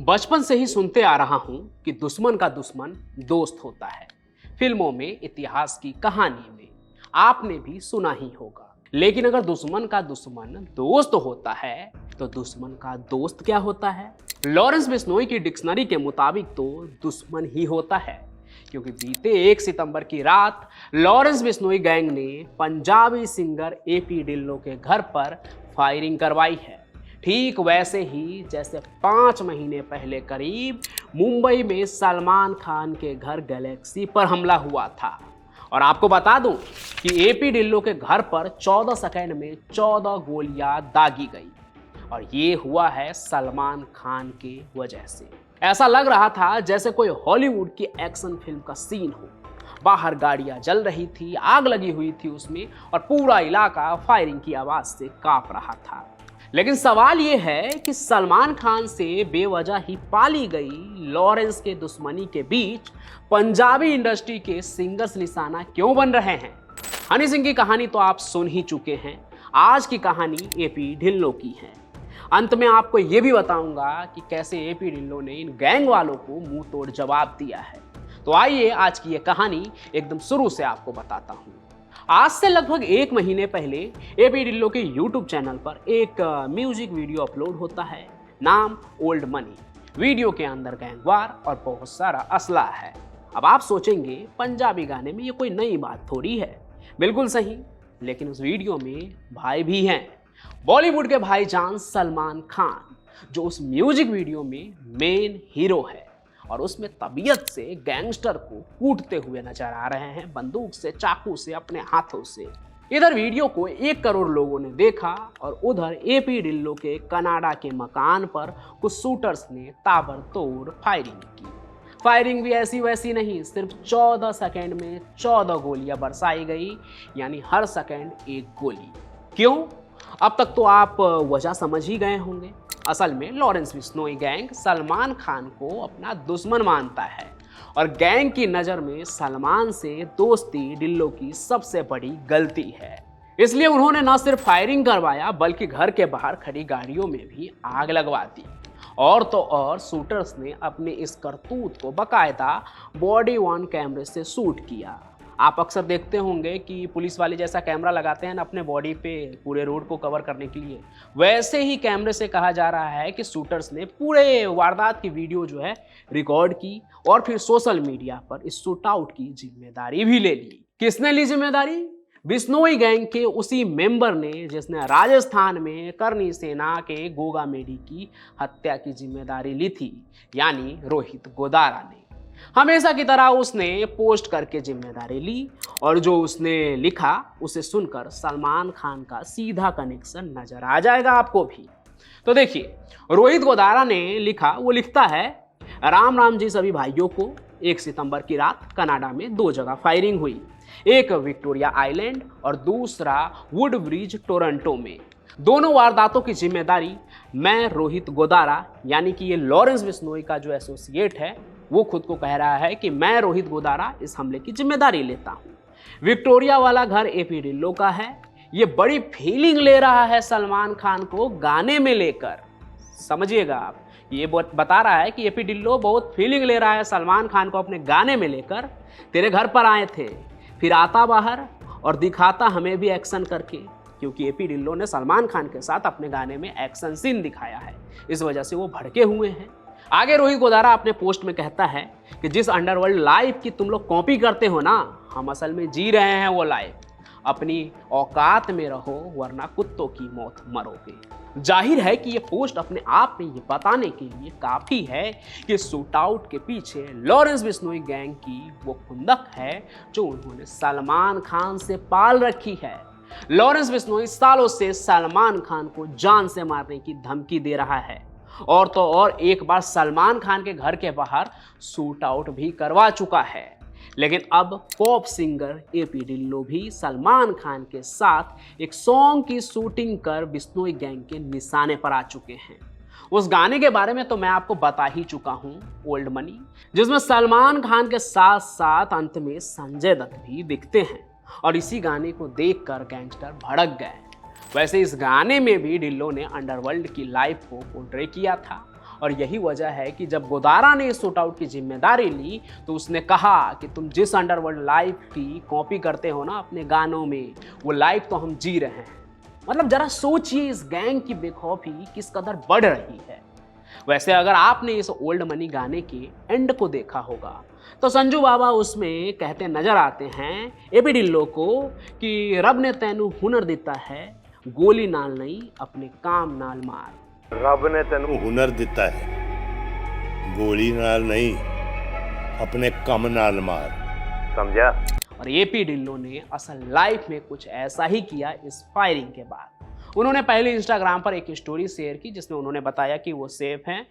बचपन से ही सुनते आ रहा हूं कि दुश्मन का दुश्मन दोस्त होता है। फिल्मों में, इतिहास की कहानी में आपने भी सुना ही होगा। लेकिन अगर दुश्मन का दुश्मन दोस्त होता है तो दुश्मन का दोस्त क्या होता है? लॉरेंस बिश्नोई की डिक्शनरी के मुताबिक तो दुश्मन ही होता है, क्योंकि बीते 1 सितंबर की रात लॉरेंस बिश्नोई गैंग ने पंजाबी सिंगर एपी ढिल्लों के घर पर फायरिंग करवाई है। ठीक वैसे ही जैसे 5 महीने पहले करीब मुंबई में सलमान खान के घर गैलेक्सी पर हमला हुआ था। और आपको बता दूं कि एपी ढिल्लों के घर पर 14 सेकंड में 14 गोलियां दागी गई, और ये हुआ है सलमान खान के वजह से। ऐसा लग रहा था जैसे कोई हॉलीवुड की एक्शन फिल्म का सीन हो। बाहर गाड़ियां जल रही थी, आग लगी हुई थी उसमें, और पूरा इलाका फायरिंग की आवाज से कांप रहा था। लेकिन सवाल यह है कि सलमान खान से बेवजह ही पाली गई लॉरेंस के दुश्मनी के बीच पंजाबी इंडस्ट्री के सिंगर्स निशाना क्यों बन रहे हैं? हनी सिंह की कहानी तो आप सुन ही चुके हैं। आज की कहानी एपी ढिल्लों की है। अंत में आपको यह भी बताऊंगा कि कैसे एपी ढिल्लों ने इन गैंग वालों को मुंह तोड़ जवाब दिया है। तो आइए आज की यह कहानी एकदम शुरू से आपको बताता हूं। आज से लगभग 1 महीने पहले एपी ढिल्लों के यूट्यूब चैनल पर एक म्यूजिक वीडियो अपलोड होता है, नाम ओल्ड मनी। वीडियो के अंदर गैंगवार और बहुत सारा असला है। अब आप सोचेंगे पंजाबी गाने में ये कोई नई बात थोड़ी है। बिल्कुल सही, लेकिन उस वीडियो में भाई भी हैं, बॉलीवुड के भाईजान सलमान खान, जो उस म्यूजिक वीडियो में मेन हीरो है, और उसमें तबीयत से गैंगस्टर को कूटते हुए नजर आ रहे हैं, बंदूक से, चाकू से, अपने हाथों से। इधर वीडियो को 1 करोड़ लोगों ने देखा, और उधर एपी ढिल्लों के कनाडा के मकान पर कुछ शूटर्स ने ताबड़तोड़ फायरिंग की। फायरिंग भी ऐसी वैसी नहीं, सिर्फ 14 सेकंड में 14 गोलियां बरसाई गई, यानी हर सेकंड 1 गोली। क्यों? अब तक तो आप वजह समझ ही गए होंगे। असल में लॉरेंस बिश्नोई गैंग सलमान खान को अपना दुश्मन मानता है, और गैंग की नज़र में सलमान से दोस्ती ढिल्लों की सबसे बड़ी गलती है। इसलिए उन्होंने न सिर्फ फायरिंग करवाया, बल्कि घर के बाहर खड़ी गाड़ियों में भी आग लगवा दी। और तो और शूटर्स ने अपने इस करतूत को बाकायदा बॉडी वन कैमरे से शूट किया। आप अक्सर देखते होंगे कि पुलिस वाले जैसा कैमरा लगाते हैं ना अपने बॉडी पे पूरे रोड को कवर करने के लिए, वैसे ही कैमरे से कहा जा रहा है कि शूटर्स ने पूरे वारदात की वीडियो जो है रिकॉर्ड की, और फिर सोशल मीडिया पर इस शूट आउट की जिम्मेदारी भी ले ली। किसने ली जिम्मेदारी? बिश्नोई गैंग के उसी मेंबर ने जिसने राजस्थान में करनी सेना के गोगा मेडी की हत्या की जिम्मेदारी ली थी, यानी रोहित गोदारा ने। हमेशा की तरह उसने पोस्ट करके जिम्मेदारी ली, और जो उसने लिखा उसे सुनकर सलमान खान का सीधा कनेक्शन नजर आ जाएगा आपको भी। तो देखिए, रोहित गोदारा ने लिखा, वो लिखता है, राम राम जी सभी भाइयों को। 1 सितंबर की रात कनाडा में 2 जगह फायरिंग हुई, एक विक्टोरिया आइलैंड और दूसरा वुड ब्रिज टोरंटो में। दोनों वारदातों की जिम्मेदारी मैं रोहित गोदारा, यानी कि ये लॉरेंस बिश्नोई का जो एसोसिएट है, वो खुद को कह रहा है कि मैं रोहित गोदारा इस हमले की जिम्मेदारी लेता हूँ। विक्टोरिया वाला घर एपी ढिल्लों का है। ये बड़ी फीलिंग ले रहा है सलमान खान को गाने में लेकर। समझिएगा आप, ये बता रहा है कि एपी ढिल्लों बहुत फीलिंग ले रहा है सलमान खान को अपने गाने में लेकर। तेरे घर पर आए थे, फिर आता बाहर और दिखाता हमें भी एक्शन करके, क्योंकि एपी ढिल्लों ने सलमान खान के साथ अपने गाने में एक्शन सीन दिखाया है, इस वजह से वो भड़के हुए हैं। आगे रोहित गोदारा अपने पोस्ट में कहता है कि जिस अंडरवर्ल्ड लाइफ की तुम लोग कॉपी करते हो ना, हम असल में जी रहे हैं वो लाइफ। अपनी औकात में रहो, वरना कुत्तों की मौत मरोगे। जाहिर है कि ये पोस्ट अपने आप में ये बताने के लिए काफी है कि शूट आउट के पीछे लॉरेंस बिश्नोई गैंग की वो खुंदक है जो उन्होंने सलमान खान से पाल रखी है। लॉरेंस बिश्नोई सालों से सलमान खान को जान से मारने की धमकी दे रहा है, और तो और एक बार सलमान खान के घर के बाहर शूट आउट भी करवा चुका है। लेकिन अब पॉप सिंगर एपी ढिल्लों भी सलमान खान के साथ एक सॉन्ग की शूटिंग कर बिश्नोई गैंग के निशाने पर आ चुके हैं। उस गाने के बारे में तो मैं आपको बता ही चुका हूं, ओल्ड मनी, जिसमें सलमान खान के साथ साथ अंत में संजय दत्त भी दिखते हैं, और इसी गाने को देखकर गैंगस्टर भड़क गए। वैसे इस गाने में भी ढिल्लों ने अंडरवर्ल्ड की लाइफ को पोर्ट्रे किया था, और यही वजह है कि जब गोदारा ने इस शूट आउट की जिम्मेदारी ली तो उसने कहा कि तुम जिस अंडरवर्ल्ड लाइफ की कॉपी करते हो ना अपने गानों में, वो लाइफ तो हम जी रहे हैं। मतलब जरा सोचिए इस गैंग की बेखौफी किस कदर बढ़ रही है। वैसे अगर आपने इस ओल्ड मनी गाने के एंड को देखा होगा तो संजू बाबा उसमें कहते नजर आते हैं एपी ढिल्लो को कि रब ने तैनू हुनर दिता है, गोली नाल नहीं अपने काम नाल मार। रब ने तेनू हुनर दिता है, गोली नाल नहीं अपने कम नाल मार, समझा। और एपी ढिल्लो ने असल लाइफ में कुछ ऐसा ही किया इस फायरिंग के बाद। उन्होंने पहले इंस्टाग्राम पर एक स्टोरी शेयर की जिसमें उन्होंने बताया कि वो सेफ हैं।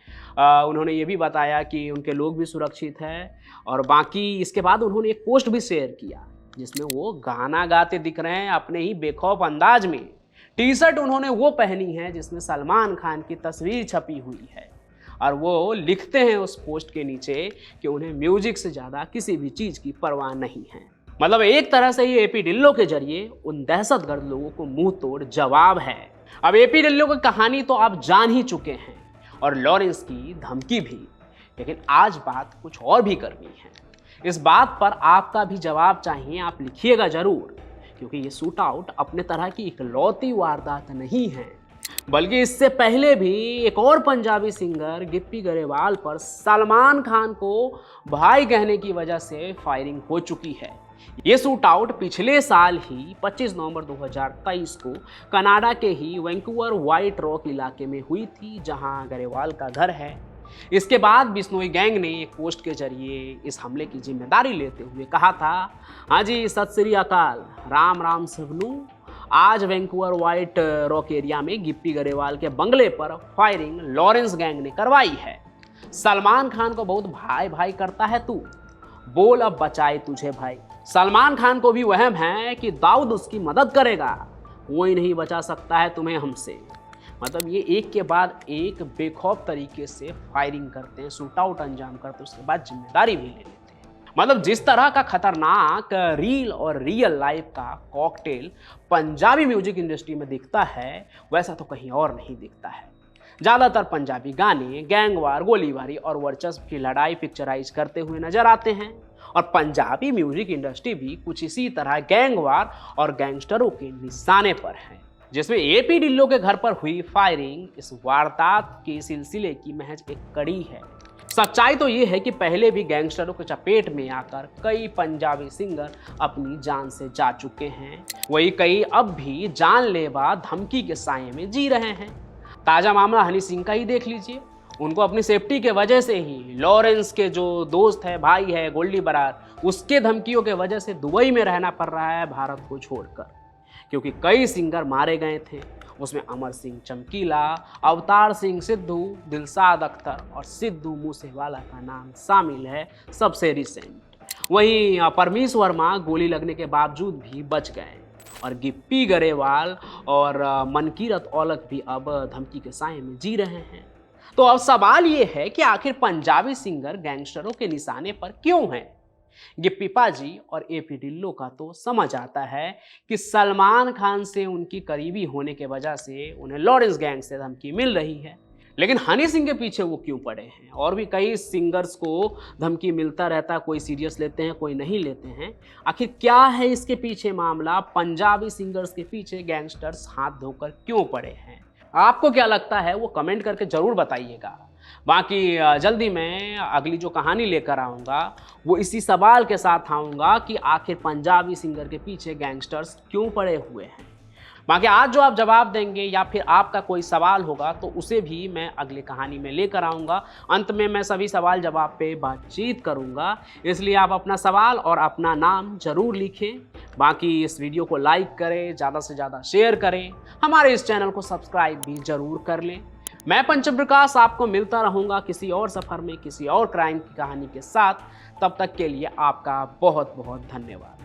उन्होंने ये भी बताया कि उनके लोग भी सुरक्षित हैं। और बाकी इसके बाद उन्होंने एक पोस्ट भी शेयर किया जिसमें वो गाना गाते दिख रहे हैं अपने ही बेखौफ अंदाज में। टी शर्ट उन्होंने वो पहनी है जिसमें सलमान खान की तस्वीर छपी हुई है और वो लिखते हैं उस पोस्ट के नीचे कि उन्हें म्यूजिक से ज़्यादा किसी भी चीज़ की परवाह नहीं है। मतलब एक तरह से ये एपी ढिल्लो के जरिए उन दहशतगर्द लोगों को मुंह तोड़ जवाब है। अब एपी ढिल्लो की कहानी तो आप जान ही चुके हैं और लॉरेंस की धमकी भी, लेकिन आज बात कुछ और भी करनी है। इस बात पर आपका भी जवाब चाहिए, आप लिखिएगा जरूर, क्योंकि ये शूट आउट अपने तरह की इकलौती वारदात नहीं है, बल्कि इससे पहले भी एक और पंजाबी सिंगर गिप्पी गरेवाल पर सलमान खान को भाई कहने की वजह से फायरिंग हो चुकी है। ये शूट आउट पिछले साल ही 25 नवंबर 2023 को कनाडा के ही वैंकूवर व्हाइट रॉक इलाके में हुई थी, जहां गरेवाल का घर है। इसके बाद बिश्नोई गैंग ने एक पोस्ट के जरिए इस हमले की जिम्मेदारी लेते हुए कहा था, हाँ जी सत श्री अकाल, राम राम सबनू। आज वैंकूवर व्हाइट रॉक एरिया में गिप्पी गरेवाल के बंगले पर फायरिंग लॉरेंस गैंग ने करवाई है। सलमान खान को बहुत भाई भाई करता है तू, बोल अब बचाए तुझे भाई। सलमान खान को भी वहम है कि दाऊद उसकी मदद करेगा, कोई नहीं बचा सकता है तुम्हें हमसे। मतलब ये एक के बाद एक बेखौफ तरीके से फायरिंग करते हैं, शूट आउट अंजाम करते हैं, उसके बाद जिम्मेदारी भी ले लेते हैं। मतलब जिस तरह का खतरनाक रील और रियल लाइफ का कॉकटेल पंजाबी म्यूजिक इंडस्ट्री में दिखता है, वैसा तो कहीं और नहीं दिखता है। ज़्यादातर पंजाबी गाने गैंगवार, गोलीबारी और वर्चस्व की लड़ाई पिक्चराइज करते हुए नजर आते हैं और पंजाबी म्यूजिक इंडस्ट्री भी कुछ इसी तरह गैंगवार और गैंगस्टरों के निशाने पर है, जिसमें एपी ढिल्लो के घर पर हुई फायरिंग इस वारदात के सिलसिले की महज एक कड़ी है। सच्चाई तो ये है कि पहले भी गैंगस्टरों के चपेट में आकर कई पंजाबी सिंगर अपनी जान से जा चुके हैं, वही कई अब भी जानलेवा धमकी के साये में जी रहे हैं। ताज़ा मामला हनी सिंह का ही देख लीजिए। उनको अपनी सेफ्टी के वजह से ही लॉरेंस के जो दोस्त है, भाई है गोल्डी बरार, उसके धमकियों के वजह से दुबई में रहना पड़ रहा है भारत को छोड़कर, क्योंकि कई सिंगर मारे गए थे। उसमें अमर सिंह चमकीला, अवतार सिंह सिद्धू, दिलशाद अख्तर और सिद्धू मूसेवाला का नाम शामिल है सबसे रिसेंट। वहीं परमीश वर्मा गोली लगने के बावजूद भी बच गए और गिप्पी गरेवाल और मनकीरत औलख भी अब धमकी के साये में जी रहे हैं। तो अब सवाल ये है कि आखिर पंजाबी सिंगर गैंगस्टरों के निशाने पर क्यों हैं? गिप्पी पाजी और एपी ढिल्लो का तो समझ आता है कि सलमान खान से उनकी करीबी होने के वजह से उन्हें लॉरेंस गैंग से धमकी मिल रही है, लेकिन हनी सिंह के पीछे वो क्यों पड़े हैं? और भी कई सिंगर्स को धमकी मिलता रहता, कोई सीरियस लेते हैं, कोई नहीं लेते हैं। आखिर क्या है इसके पीछे मामला? पंजाबी सिंगर्स के पीछे गैंगस्टर्स हाथ धोकर क्यों पड़े हैं? आपको क्या लगता है वो कमेंट करके ज़रूर बताइएगा। बाकी जल्दी मैं अगली जो कहानी लेकर आऊँगा वो इसी सवाल के साथ आऊँगा कि आखिर पंजाबी सिंगर के पीछे गैंगस्टर्स क्यों पड़े हुए हैं। बाकी आज जो आप जवाब देंगे या फिर आपका कोई सवाल होगा तो उसे भी मैं अगली कहानी में लेकर आऊँगा। अंत में मैं सभी सवाल जवाब पे बातचीत करूँगा, इसलिए आप अपना सवाल और अपना नाम ज़रूर लिखें। बाकी इस वीडियो को लाइक करें, ज़्यादा से ज़्यादा शेयर करें, हमारे इस चैनल को सब्सक्राइब भी ज़रूर कर लें। मैं पंचम प्रकाश आपको मिलता रहूँगा किसी और सफ़र में किसी और क्राइम की कहानी के साथ। तब तक के लिए आपका बहुत बहुत धन्यवाद।